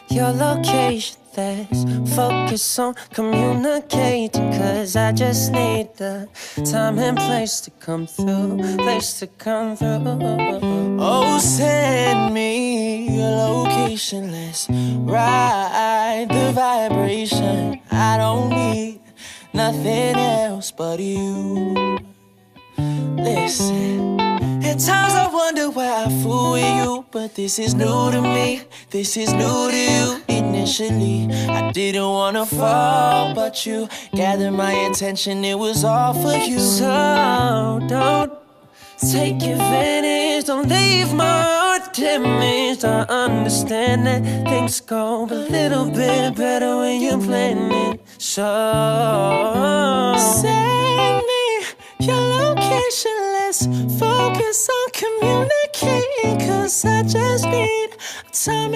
your location. Let's focus on communicating, 'cause I just need the time and place to come through, place to come through. Oh, send me your location. Let's ride the vibration. I don't need nothing else but you. Listen, at times I wonder why I fool with you, but this is new to me, this is new to you. Initially, I didn't wanna fall, but you gathered my attention, it was all for you. So don't take advantage, don't leave my heart damaged. I understand that things go a little bit better when you're planning. So send me your location, let's focus on communicating, 'cause I just need time